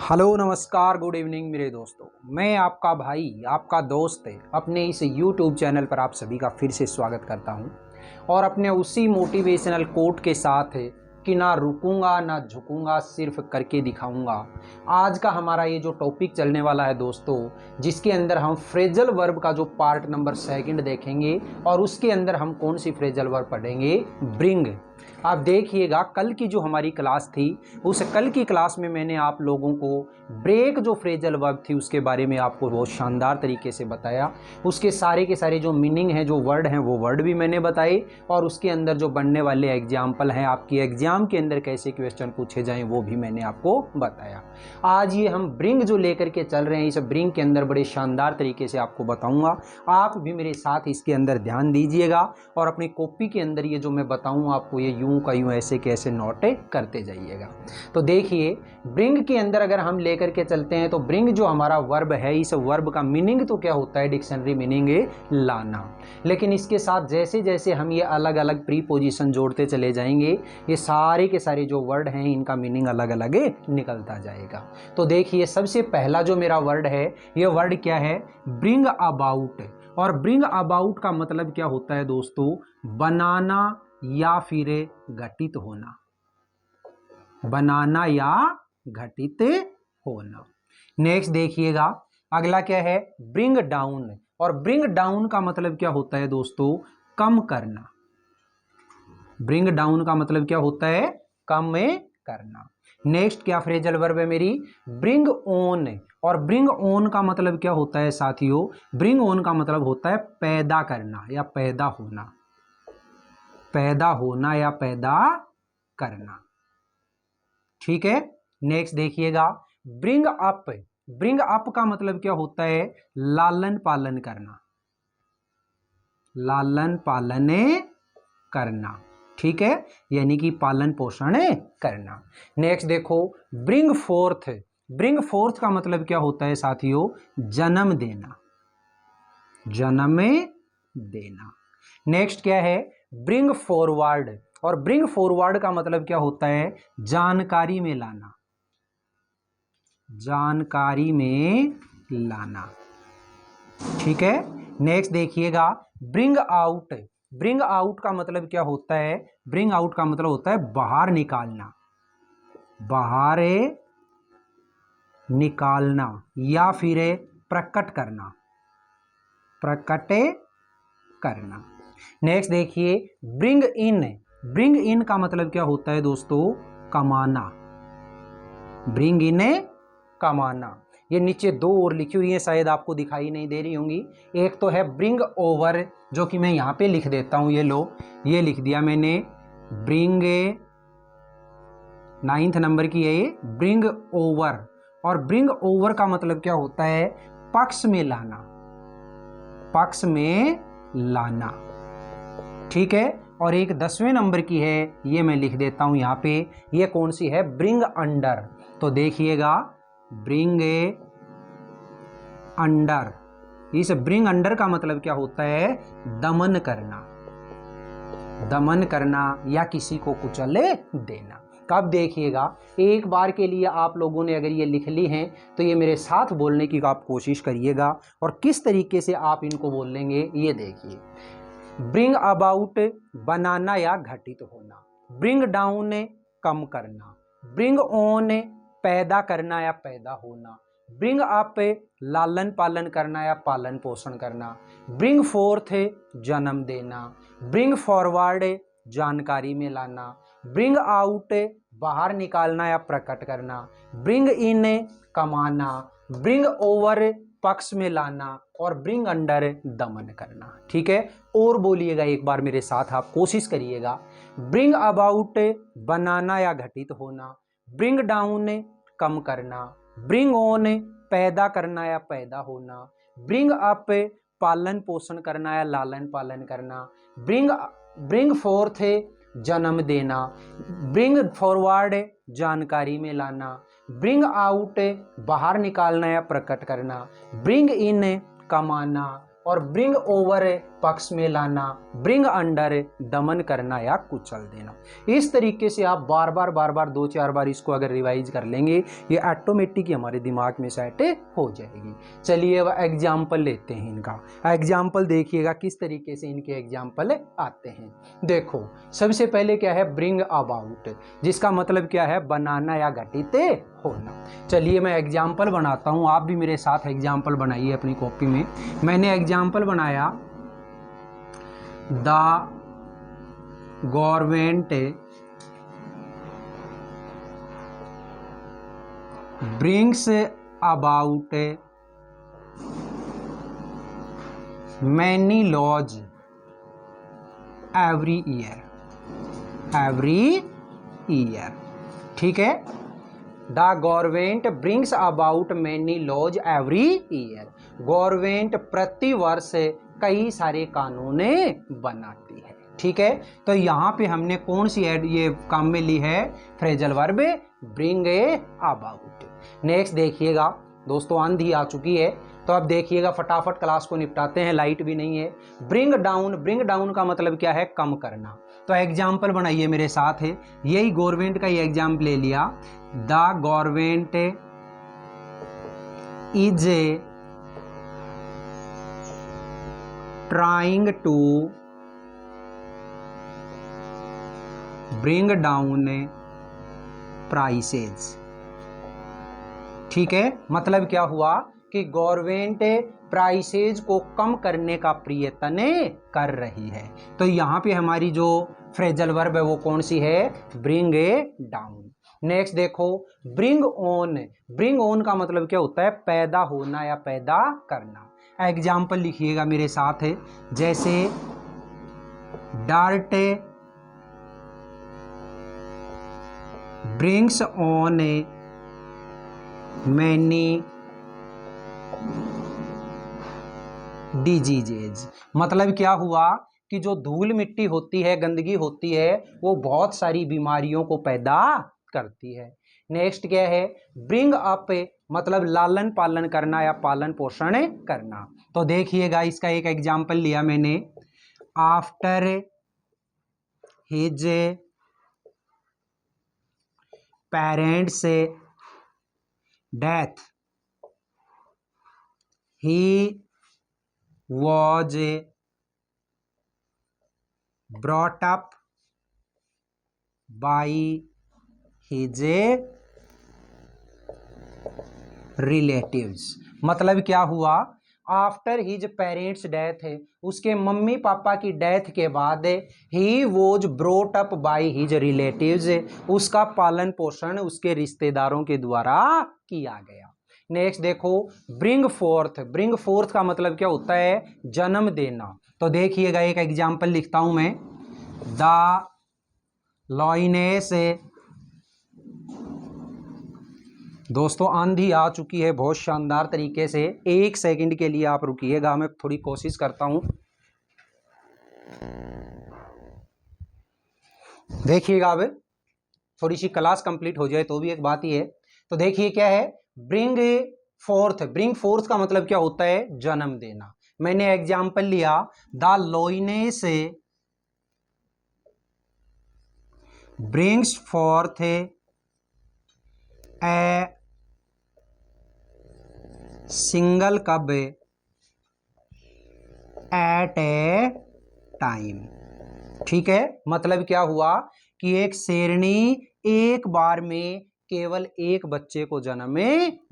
Hello नमस्कार good evening मेरे दोस्तों, मैं आपका भाई आपका दोस्त अपने इस YouTube चैनल पर आप सभी का फिर से स्वागत करता हूं और अपने उसी मोटिवेशनल कोट के साथ कि ना रुकूंगा ना झुकूंगा, सिर्फ करके दिखाऊंगा। आज का हमारा ये जो टॉपिक चलने वाला है दोस्तों, जिसके अंदर हम फ्रेजल वर्ब का जो पार्ट नंबर 2 देखेंगे और उसके अंदर हम कौन सी फ्रेजल वर्ब पढ़ेंगे, ब्रिंग। आप देखिएगा कल की जो हमारी क्लास थी, उस कल की क्लास में मैंने आप लोगों को ब्रेक जो फ्रेजल वर्ब थी उसके बारे में आपको बहुत शानदार तरीके से बताया। उसके सारे के सारे जो मीनिंग हैं, जो वर्ड हैं, वो वर्ड भी मैंने बताए और उसके अंदर जो बनने वाले एग्जाम्पल हैं, आपकी एग्जाम के अंदर कैसे क्वेश्चन पूछे जाएं, वो भी मैंने आपको बताया। आज ये हम ब्रिंग जो लेकर के चल रहे हैं, इस ब्रिंग के अंदर बड़े शानदार तरीके से आपको बताऊंगा। आप भी मेरे साथ इसके अंदर ध्यान दीजिएगा और अपनी कॉपी के अंदर ये जो मैं बताऊंगा आपको, ये यूं का यूं ऐसे कैसे नोट करते जाइएगा। तो देखिए, ब्रिंग के अंदर अगर हम लेकर के चलते हैं तो ब्रिंग जो हमारा वर्ब है, इस वर्ब का मीनिंग तो क्या होता है, डिक्शनरी मीनिंग है लाना। लेकिन इसके साथ जैसे जैसे हम ये अलग अलग प्रीपोजिशन जोड़ते चले जाएंगे, ये सारे के सारे जो वर्ड हैं इनका मीनिंग अलग अलग निकलता जाएगा। तो देखिए, सबसे पहला जो मेरा वर्ड है, ये वर्ड क्या है, ब्रिंग अबाउट। और ब्रिंग अबाउट का मतलब क्या होता है दोस्तों, बनाना या फिर घटित होना। बनाना या घटित होना। नेक्स्ट देखिएगा, अगला क्या है, ब्रिंग डाउन। और ब्रिंग डाउन का मतलब क्या होता है दोस्तों, कम करना। ब्रिंग डाउन का मतलब क्या होता है, कम करना। नेक्स्ट क्या फ्रेजल वर्ब है मेरी, ब्रिंग ऑन। और ब्रिंग ऑन का मतलब क्या होता है साथियों, ब्रिंग ऑन का मतलब होता है पैदा करना या पैदा होना। पैदा होना या पैदा करना, ठीक है। नेक्स्ट देखिएगा, ब्रिंग अप। ब्रिंग अप का मतलब क्या होता है, लालन पालन करना। लालन पालन करना, ठीक है, यानी कि पालन पोषण करना। नेक्स्ट देखो, ब्रिंग फोर्थ। ब्रिंग फोर्थ का मतलब क्या होता है साथियों, जन्म देना। जन्म देना। नेक्स्ट क्या है, ब्रिंग फॉरवर्ड। और ब्रिंग फॉरवर्ड का मतलब क्या होता है, जानकारी में लाना। जानकारी में लाना, ठीक है। नेक्स्ट देखिएगा, ब्रिंग आउट। ब्रिंग आउट का मतलब क्या होता है, ब्रिंग आउट का मतलब होता है बाहर निकालना। बाहर निकालना या फिर प्रकट करना। प्रकट करना। नेक्स्ट देखिए, ब्रिंग इन। ब्रिंग इन का मतलब क्या होता है दोस्तों, कमाना। ब्रिंग इन कमाना। ये नीचे दो और लिखी हुई है, शायद आपको दिखाई नहीं दे रही होंगी। एक तो है ब्रिंग ओवर, जो कि मैं यहां पे लिख देता हूं, ये लो, ये लिख दिया मैंने, ब्रिंग 9th नंबर की है ये, ब्रिंग ओवर। और ब्रिंग ओवर का मतलब क्या होता है, पक्ष में लाना। पक्ष में लाना, ठीक है। और एक 10वें नंबर की है, ये मैं लिख देता हूं यहां पे, ये कौन सी है, ब्रिंग अंडर। तो देखिएगा, ब्रिंग अंडर। इस ब्रिंग अंडर का मतलब क्या होता है, दमन करना। दमन करना या किसी को कुचल देना। कब देखिएगा, एक बार के लिए आप लोगों ने अगर ये लिख ली हैं तो ये मेरे साथ बोलने की आप कोशिश करिएगा और किस तरीके से आप इनको बोल लेंगे ये देखिए। ब्रिंग अबाउट, बनाना या घटित होना। ब्रिंग डाउन, कम करना। ब्रिंग ऑन, पैदा करना या पैदा होना। ब्रिंग अप, लालन पालन करना या पालन पोषण करना। ब्रिंग फोर्थ, जन्म देना। ब्रिंग फॉरवर्ड, जानकारी में लाना। ब्रिंग आउट, बाहर निकालना या प्रकट करना। ब्रिंग इन, कमाना। ब्रिंग ओवर, पक्ष में लाना। और ब्रिंग अंडर, दमन करना, ठीक है। और बोलिएगा एक बार मेरे साथ, आप कोशिश करिएगा। ब्रिंग अबाउट, बनाना या घटित होना। ब्रिंग डाउन, कम करना। ब्रिंग ऑन, पैदा करना या पैदा होना। ब्रिंग अप, पालन पोषण करना या लालन पालन करना। ब्रिंग फोर्थ, जन्म देना। ब्रिंग फॉरवर्ड, जानकारी में लाना। ब्रिंग आउट, बाहर निकालना या प्रकट करना। ब्रिंग इन, कमाना। और ब्रिंग ओवर पक्ष में लाना, ब्रिंग अंडर दमन करना या कुचल देना। इस तरीके से आप बार बार 2-4 बार इसको अगर रिवाइज कर लेंगे ये ऑटोमेटिक ही हमारे दिमाग में सेट हो जाएगी। चलिए अब एग्जाम्पल लेते हैं इनका। एग्जाम्पल देखिएगा किस तरीके से इनके एग्जाम्पल आते हैं। देखो सबसे पहले क्या है, ब्रिंग अबाउट, जिसका मतलब क्या है, बनाना या घटित होना। चलिए मैं एग्जाम्पल बनाता हूँ, आप भी मेरे साथ एग्जाम्पल बनाइए अपनी कॉपी में। मैंने एग्जाम्पल बनाया, the government brings about many laws every year. ठीक है, the government brings about many laws every year. Government प्रतिवर्ष कई सारे कानून बनाती है। ठीक है, तो यहाँ पे हमने कौन सी ये काम में ली है, phrasal verb bring about. Next देखिएगा दोस्तों, आंधी आ चुकी है तो अब देखिएगा फटाफट क्लास को निपटाते हैं, लाइट भी नहीं है। ब्रिंग डाउन, ब्रिंग डाउन का मतलब क्या है, कम करना। तो एग्जाम्पल बनाइए मेरे साथ है, यही गवर्नमेंट का ही एग्जाम्पल ले लिया, the government is trying to bring down prices. ठीक है, मतलब क्या हुआ कि गवर्नमेंट प्राइसेज को कम करने का प्रयत्न कर रही है। तो यहाँ पे हमारी जो फ्रेजल वर्ब है वो कौन सी है, ब्रिंग डाउन। नेक्स्ट देखो, ब्रिंग ऑन। ब्रिंग ऑन का मतलब क्या होता है, पैदा होना या पैदा करना। एग्जाम्पल लिखिएगा मेरे साथ है, जैसे dart brings on many diseases. मतलब क्या हुआ कि जो धूल मिट्टी होती है, गंदगी होती है, वो बहुत सारी बीमारियों को पैदा करती है। नेक्स्ट क्या है, ब्रिंग अप, मतलब लालन पालन करना या पालन पोषण करना। तो देखिएगा इसका एक एग्जाम्पल लिया मैंने, after his parents death he was brought up by his relatives। मतलब क्या हुआ, आफ्टर हिज पेरेंट्स डेथ है, उसके मम्मी पापा की डेथ के बाद he was brought up by his relatives, उसका पालन पोषण उसके रिश्तेदारों के द्वारा किया गया। नेक्स्ट देखो, ब्रिंग फोर्थ। ब्रिंग फोर्थ का मतलब क्या होता है, जन्म देना। तो देखिएगा एक एग्जाम्पल लिखता हूं मैं, द लॉइनेस। दोस्तों आंधी आ चुकी है बहुत शानदार तरीके से, एक सेकंड के लिए आप रुकिएगा, मैं थोड़ी कोशिश करता हूं। देखिएगा अब थोड़ी सी क्लास कंप्लीट हो जाए तो भी एक बात ही है। तो देखिए क्या है, ब्रिंग फोर्थ। ब्रिंग फोर्थ का मतलब क्या होता है, जन्म देना। मैंने एग्जाम्पल लिया, the lioness brings forth a single cub at a time. ठीक है, मतलब क्या हुआ कि एक शेरनी एक बार में केवल एक बच्चे को जन्म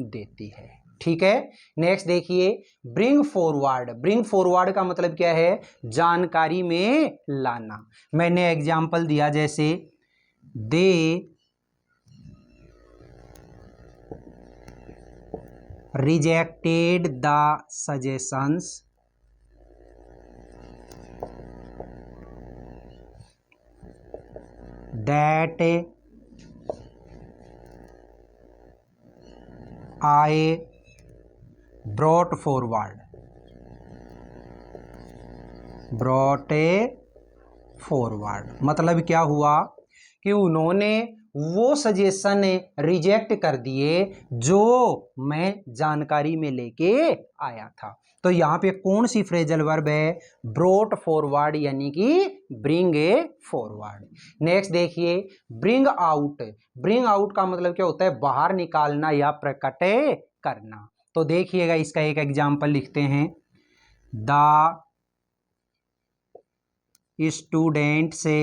देती है। ठीक है, नेक्स्ट देखिए, ब्रिंग फॉरवर्ड। ब्रिंग फॉरवर्ड का मतलब क्या है, जानकारी में लाना। मैंने एग्जाम्पल दिया, जैसे they rejected the suggestions that I brought forward। मतलब क्या हुआ कि उन्होंने वो सजेशन रिजेक्ट कर दिए जो मैं जानकारी में लेके आया था। तो यहाँ पे कौन सी फ्रेजल वर्ब है? ब्रोट फॉरवर्ड, यानी कि ब्रिंग ए फॉरवर्ड। नेक्स्ट देखिए, ब्रिंग आउट। ब्रिंग आउट का मतलब क्या होता है? बाहर निकालना या प्रकट करना। तो देखिएगा, इसका एक एग्जाम्पल लिखते हैं। The students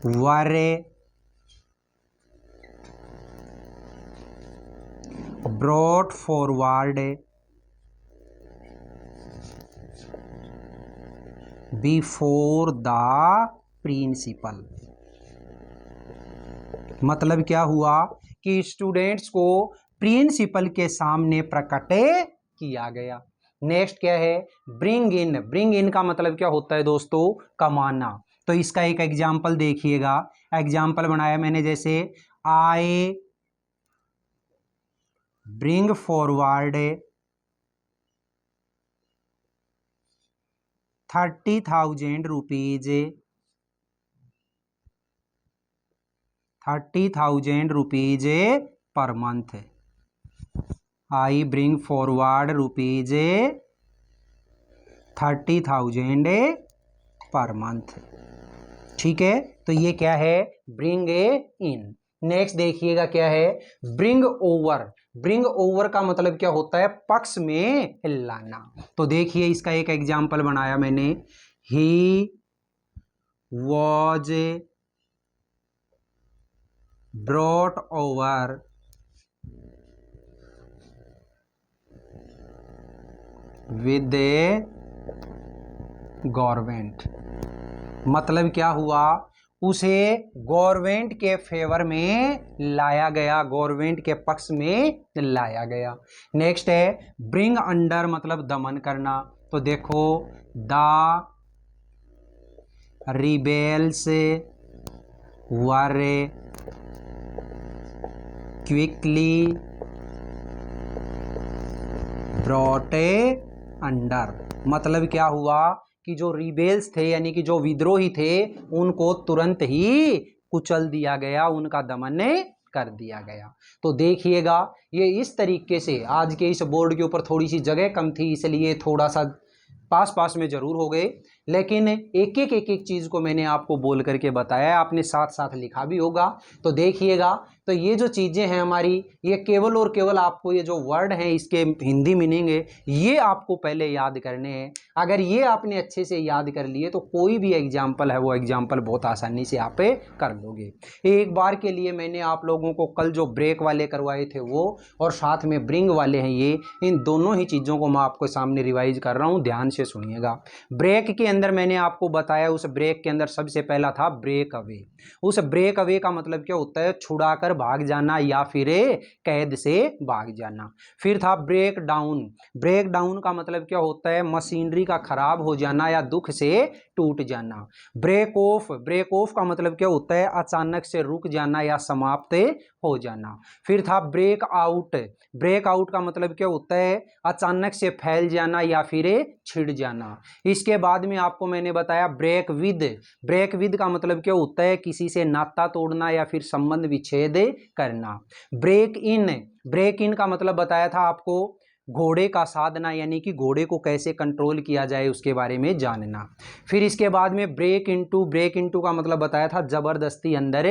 were brought forward before the principal. मतलब क्या हुआ कि स्टूडेंट्स को प्रिंसिपल के सामने प्रकट किया गया। नेक्स्ट क्या है? Bring in. ब्रिंग इन का मतलब क्या होता है दोस्तों? कमाना। तो इसका एक एग्जाम्पल देखिएगा। एग्जाम्पल बनाया मैंने, जैसे I bring forward 30,000 rupees 30,000 rupees per month. I bring forward rupees 30,000 per month. ठीक है, तो ये क्या है? Bring a in. नेक्स्ट देखिएगा क्या है? Bring over. ब्रिंग ओवर का मतलब क्या होता है? पक्ष में लाना। तो देखिए, इसका एक एग्जाम्पल बनाया मैंने। He was brought over with A government. मतलब क्या हुआ? उसे गवर्नमेंट के फेवर में लाया गया, गवर्नमेंट के पक्ष में लाया गया। नेक्स्ट है ब्रिंग अंडर, मतलब दमन करना। तो देखो, the rebels were quickly brought under. मतलब क्या हुआ कि जो रिबेल्स थे, यानी कि जो विद्रोही थे, उनको तुरंत ही कुचल दिया गया, उनका दमन कर दिया गया। तो देखिएगा, ये इस तरीके से आज के इस बोर्ड के ऊपर थोड़ी सी जगह कम थी, इसलिए थोड़ा सा पास पास में जरूर हो गए, लेकिन एक एक चीज को मैंने आपको बोल करके बताया, आपने साथ साथ लिखा भी होगा। तो देखिएगा, तो ये जो चीजें हैं हमारी, ये केवल और केवल आपको ये जो वर्ड हैं इसके हिंदी मीनिंग है, ये आपको पहले याद करने हैं। अगर ये आपने अच्छे से याद कर लिए तो कोई भी एग्जाम्पल है वो एग्जाम्पल बहुत आसानी से आप कर लोगे। एक बार के लिए मैंने आप लोगों को कल जो ब्रेक वाले करवाए थे वो, और साथ में ब्रिंग वाले हैं ये, इन दोनों ही चीज़ों को मैं आपको सामने रिवाइज कर रहा हूँ, ध्यान से सुनिएगा। ब्रेक के अंदर मैंने आपको बताया, उस ब्रेक के अंदर सबसे पहला था ब्रेक अवे। उस ब्रेक अवे का मतलब क्या होता है? छुड़ाकर भाग जाना या फिर कैद से भाग जाना। फिर था ब्रेक डाउन। ब्रेक डाउन का मतलब क्या होता है? मशीनरी का खराब हो जाना या दुख से टूट जाना। Break of. ब्रेक ऑफ का मतलब क्या होता है? अचानक से रुक जाना या समाप्त हो जाना। फिर था ब्रेक आउट। ब्रेक आउट का मतलब क्या होता है? अचानक से फैल जाना या फिर छिड़ जाना। इसके बाद में आपको मैंने बताया ब्रेक विद। ब्रेक विद का मतलब क्या होता है? किसी से नाता तोड़ना या फिर संबंध विच्छेद करना। Break in. ब्रेक इन का मतलब बताया था आपको, घोड़े का साधना, यानी कि घोड़े को कैसे कंट्रोल किया जाए उसके बारे में जानना। फिर इसके बाद में ब्रेक इनटू। ब्रेक इनटू का मतलब बताया था जबरदस्ती अंदर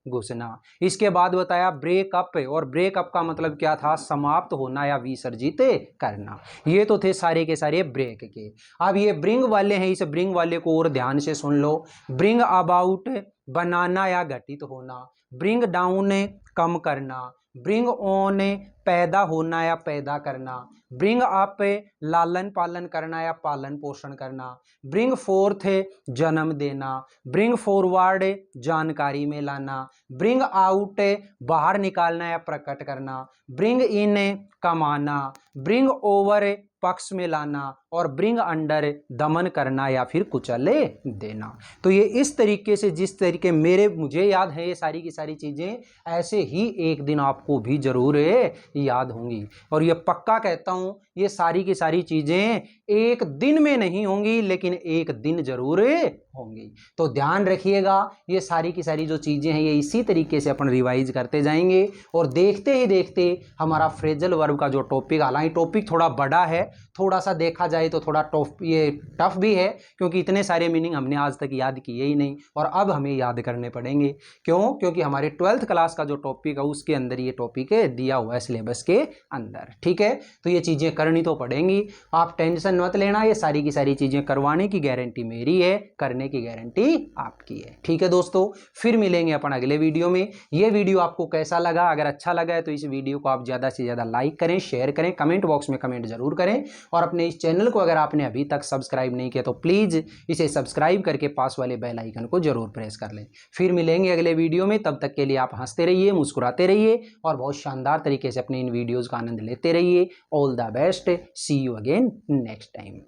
घुसना। इसके बाद बताया ब्रेकअप, और ब्रेकअप का मतलब क्या था? समाप्त होना या विसर्जित करना। ये तो थे सारे के सारे ब्रेक के। अब ये ब्रिंग वाले हैं, इस ब्रिंग वाले को और ध्यान से सुन लो। ब्रिंग अबाउट, बनाना या घटित होना। ब्रिंग डाउन, कम करना। ब्रिंग ऑन, पैदा होना या पैदा करना। ब्रिंग अप, लालन पालन करना या पालन पोषण करना। ब्रिंग फोर्थ, जन्म देना। ब्रिंग फॉरवर्ड, जानकारी में लाना। ब्रिंग आउट, बाहर निकालना या प्रकट करना। ब्रिंग इन, कमाना। ब्रिंग ओवर, पक्ष में लाना। और ब्रिंग अंडर, दमन करना या फिर कुचले देना। तो ये इस तरीके से, जिस तरीके मुझे याद है ये सारी की सारी चीज़ें, ऐसे ही एक दिन आपको भी जरूर याद होंगी। और ये पक्का कहता हूँ, ये सारी की सारी चीज़ें एक दिन में नहीं होंगी, लेकिन एक दिन जरूर होंगे। तो ध्यान रखिएगा, ये सारी की सारी जो चीज़ें हैं ये इसी तरीके से अपन रिवाइज करते जाएंगे और देखते ही देखते हमारा फ्रेजल वर्ब का जो टॉपिक, हालांकि टॉपिक थोड़ा बड़ा है, थोड़ा सा देखा जाए तो थोड़ा ये टफ भी है, क्योंकि इतने सारे मीनिंग हमने आज तक याद किए ही नहीं और अब हमें याद करने पड़ेंगे। क्यों? क्योंकि हमारे 12th क्लास का जो टॉपिक है उसके अंदर ये टॉपिक है दिया हुआ है सिलेबस के अंदर। ठीक है, तो ये चीज़ें करनी तो पड़ेंगी, आप टेंशन मत लेना, ये सारी की सारी चीज़ें करवाने की गारंटी मेरी है, करने की गारंटी आपकी है। ठीक है दोस्तों, फिर मिलेंगे अपन अगले वीडियो में। ये वीडियो आपको कैसा लगा? अगर अच्छा लगा है तो इस वीडियो को आप ज़्यादा से ज़्यादा लाइक करें, शेयर करें, कमेंट बॉक्स में कमेंट जरूर करें और अपने इस चैनल को अगर आपने अभी तक सब्सक्राइब नहीं किया तो प्लीज़ इसे सब्सक्राइब करके पास वाले बेल आइकन को जरूर प्रेस कर लें। फिर मिलेंगे अगले वीडियो में, तब तक के लिए आप हंसते रहिए, मुस्कुराते रहिए और बहुत शानदार तरीके से अपने इन वीडियोज़ का आनंद लेते रहिए। All the best, see you again next time.